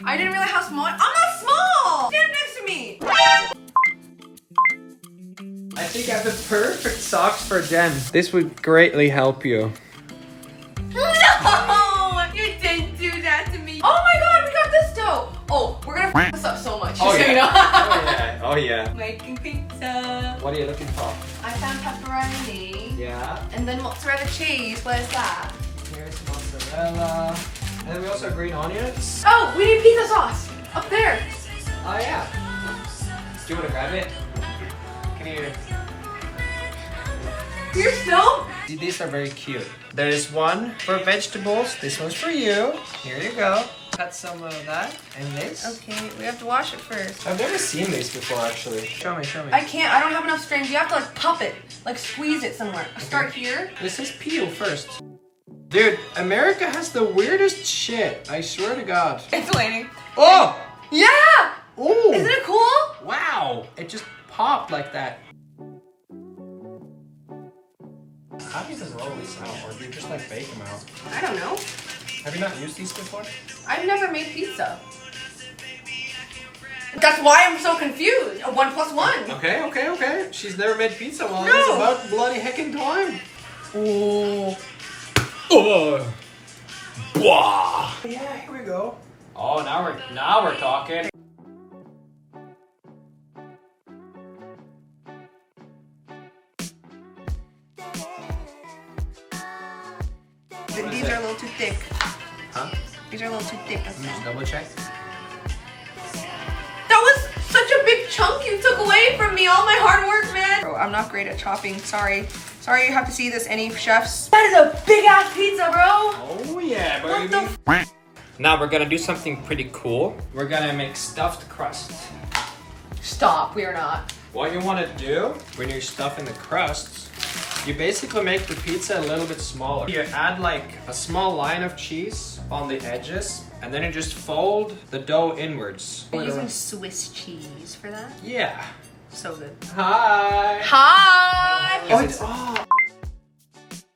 I didn't realize how small. I'm not small! Stand next to me! I think I have the perfect socks for Jen. This would greatly help you. No! You didn't do that to me. Oh my god, we got this dough! Oh, we're gonna f this up so much. Oh just so you yeah. know. Oh yeah. Oh yeah. Making pizza. What are you looking for? I found pepperoni. Yeah. And then mozzarella cheese. What is that? Here's mozzarella. And then we also have green onions. Oh, we need pizza sauce. Up there. Oh yeah. Do you want to grab it? Can you? You're still? These are very cute. There's one for vegetables. This one's for you. Here you go. Cut some of that and this. Okay, we have to wash it first. I've never seen these before actually. Show me, show me. I can't, I don't have enough strings. You have to like pop it, like squeeze it somewhere. Start here. This is peel first. Dude, America has the weirdest shit. I swear to God. It's waiting. Oh! Yeah! Oh! Isn't it cool? Wow! It just popped like that. How do you just roll these out, or do you just like bake them out? I don't know. Have you not used these before? I've never made pizza. That's why I'm so confused. A 1 + 1. Okay, okay, okay. She's never made pizza. Well, No. it's about bloody heckin' time. Oh. Oh. Blah. Yeah, here we go. Oh, now we're talking. These are a little too thick. Huh? These are a little too thick. That's Just all. double check. That was such a big chunk you took away from me. All my hard work, man. Bro, I'm not great at chopping. Sorry. Sorry you have to see this, any chefs. That is a big ass pizza, bro. Oh yeah, What baby. the Now we're gonna do something pretty cool. We're gonna make stuffed crust. Stop, we are not. What you wanna do when you're stuffing the crusts, you basically make the pizza a little bit smaller. You add like a small line of cheese on the edges, and then you just fold the dough inwards. You're using Swiss cheese for that? Yeah. So good. Hi. Hi!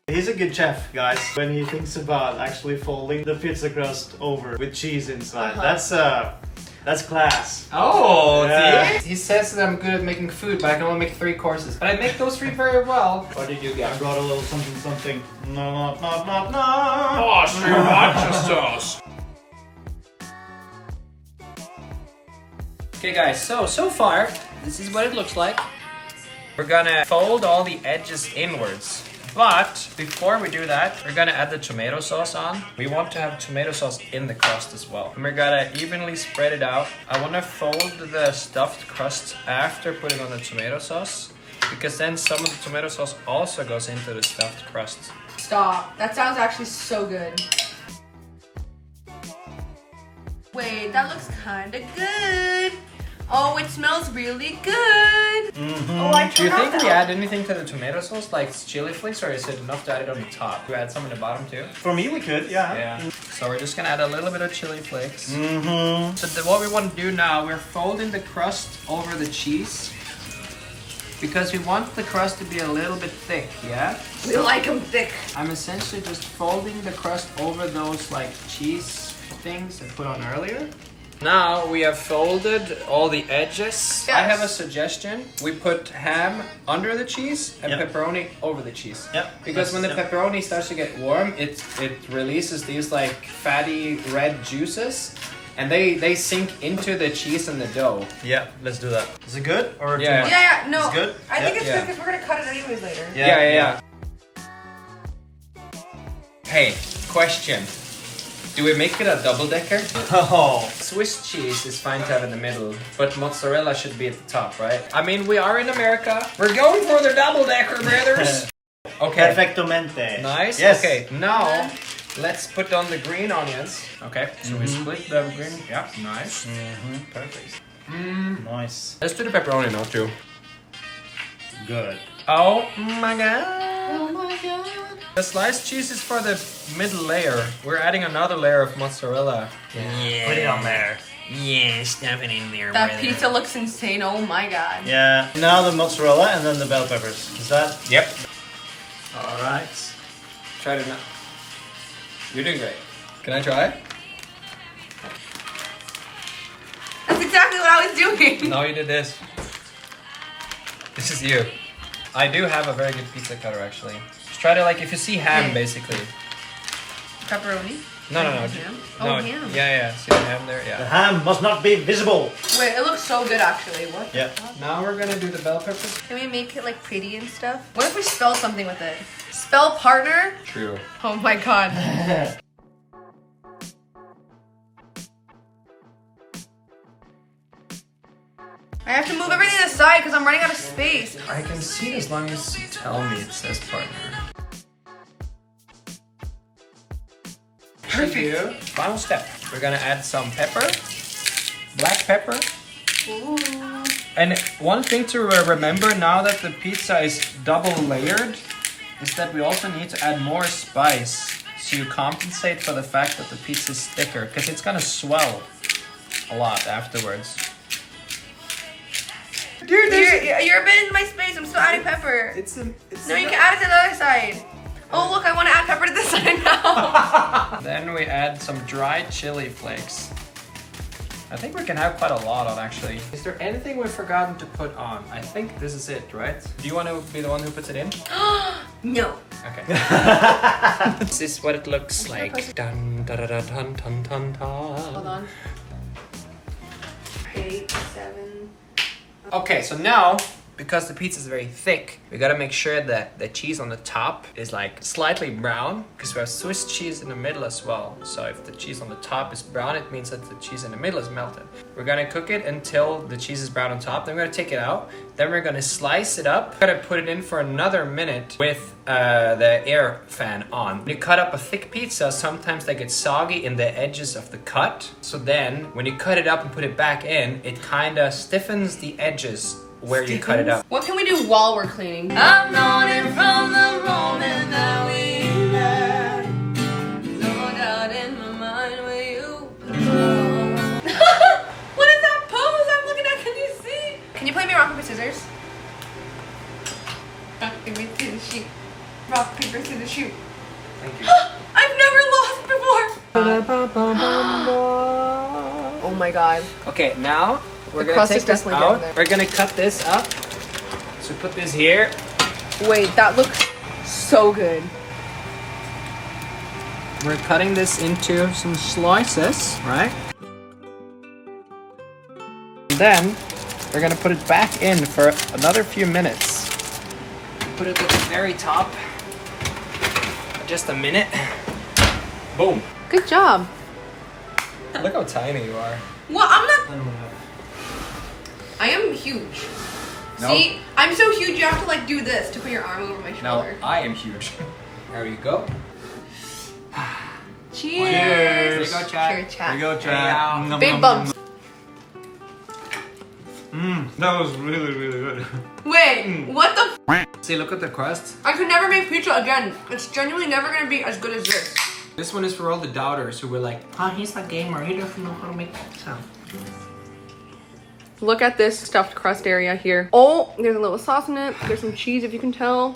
He's a good chef, guys. When he thinks about actually folding the pizza crust over with cheese inside, that's class. Oh, Yeah. see? He says that I'm good at making food, but I can only make 3 courses. But I make those 3 very well. What did you I get? brought a little something. No. Oh, sriracha sauce. Okay guys, so far, this is what it looks like. We're gonna fold all the edges inwards. But before we do that, we're gonna add the tomato sauce on. We want to have tomato sauce in the crust as well. And we're gonna evenly spread it out. I wanna fold the stuffed crust after putting on the tomato sauce, because then some of the tomato sauce also goes into the stuffed crust. Stop. That sounds actually so good. Wait, that looks kind of good. Oh, it smells really good. Oh, I Do you turned think off we the- add anything to the tomato sauce, like chili flakes, or is it enough to add it on the top? Do we add some in the bottom too? For me, we could, yeah. Yeah. So we're just gonna add a little bit of chili flakes. Mm-hmm. So what we want to do now, we're folding the crust over the cheese, because we want the crust to be a little bit thick, yeah? We like them thick. I'm essentially just folding the crust over those like cheese things I put on earlier. Now we have folded all the edges. Yes. I have a suggestion. We put ham under the cheese and Yep. pepperoni over the cheese. Yep. Because when the Yep. pepperoni starts to get warm, it releases these like fatty red juices, and they sink into the cheese and the dough. Yeah, let's do that. Is it good or too Yeah. much? Yeah, no. It's good? I think Yeah. it's Yeah. good because we're gonna cut it anyways later. Yeah. Hey, question. Do we make it a double-decker? Oh. Swiss cheese is fine to have in the middle, but mozzarella should be at the top, right? I mean, we are in America. We're going for the double-decker, brothers. Okay. Perfectamente. Nice. Yes. Okay, now let's put on the green onions. Okay, so we split the green. Yeah, nice. Perfect. Nice. Let's do the pepperoni now, too. Good. Oh my god. Oh my god. The sliced cheese is for the middle layer. We're adding another layer of mozzarella. Yeah. Put it on there. Yeah, stuff it in there. That pizza looks insane. Oh my god. Yeah. Now the mozzarella and then the bell peppers. Is that? Yep. All right. Try it now. You're doing great. Can I try? I was doing. No, you did this. This is you. I do have a very good pizza cutter, actually. Just try to, like, if you see ham, basically. Pepperoni? No. Ham? No, Oh, ham. Yeah. See the ham there? The Yeah. ham must not be visible. Wait, it looks so good, actually. What? Yeah. Now we're gonna do the bell peppers. Can we make it, like, pretty and stuff? What if we spell something with it? Spell partner? True. Oh my god. I have to move everything aside because I'm running out of space. I can see as long as you tell me it says partner. Perfect. Final step. We're gonna add some pepper, black pepper. Ooh. And one thing to remember now that the pizza is double layered is that we also need to add more spice so you compensate for the fact that the pizza is thicker because it's gonna swell a lot afterwards. Dude, you're a bit in my space. I'm still adding pepper. No, you can add it to the other side. Oh, look, I want to add pepper to this side now. Then we add some dried chili flakes. I think we can have quite a lot on, actually. Is there anything we've forgotten to put on? I think this is it, right? Do you want to be the one who puts it in? No. Okay. This is what it looks like. Dun, da, da, da, dun, dun, dun, dun. Hold on. 8, 7. Okay, so now, because the pizza is very thick, we gotta make sure that the cheese on the top is like slightly brown, because we have Swiss cheese in the middle as well. So if the cheese on the top is brown, it means that the cheese in the middle is melted. We're gonna cook it until the cheese is brown on top, then we're gonna take it out, then we're gonna slice it up. We're gonna put it in for another minute with the air fan on. When you cut up a thick pizza, sometimes they get soggy in the edges of the cut. So then, when you cut it up and put it back in, it kinda stiffens the edges where you cut it up. What can we do while we're cleaning? I've known it from the moment that we met. No doubt in my mind where you belong. What is that pose I'm looking at? Can you see? Can you play me rock, paper, scissors? Rock, paper, scissors, shoot. Rock, paper, scissors, shoot. Thank you. I've never lost before. Oh my god. Okay, now we're The gonna crust take is this definitely getting out. there. We're gonna cut this up. So put this here. Wait, that looks so good. We're cutting this into some slices, right? And then we're gonna put it back in for another few minutes. Put it at the very top. For just a minute. Boom. Good job. Look how tiny you are. Well, I'm not. I am huge. No. See, I'm so huge you have to like do this to put your arm over my shoulder. I am huge. There you go. Cheers. There you go, Chad. Cheers, Chad. There you go, Hey, Chad. y'all. Big bumps. That was really, really good. Wait, what the f? See, look at the crust. I could never make pizza again. It's genuinely never gonna be as good as this. This one is for all the doubters who were like, he's a gamer, he doesn't know how to make pizza. Look at this stuffed crust area here. Oh, there's a little sauce in it. There's some cheese if you can tell.